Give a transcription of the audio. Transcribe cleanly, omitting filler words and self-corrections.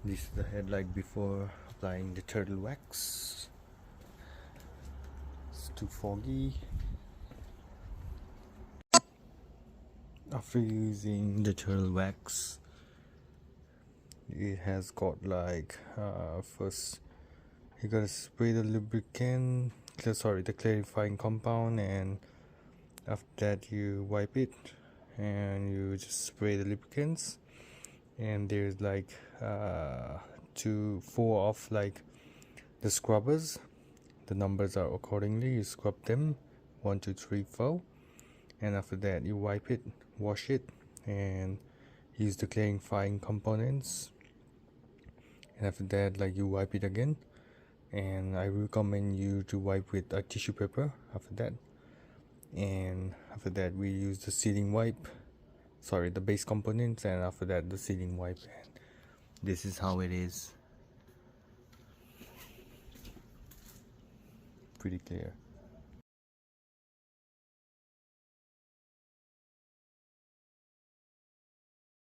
This is the headlight before applying the turtle wax. It's too foggy. After using the turtle wax, it has got like first you gotta spray the lubricant, the clarifying compound, and after that you wipe it and you just spray the lubricants. And there's like 4 of like the scrubbers. The numbers are accordingly. You scrub them 1 2 3 4, and after that you wipe it, wash it, and use the clarifying components. And after that, like, you wipe it again, and I recommend you to wipe with a tissue paper after that. And after that we use the sealing wipe, the base components, and after that the sealing wipe. And this is how it is. Pretty clear.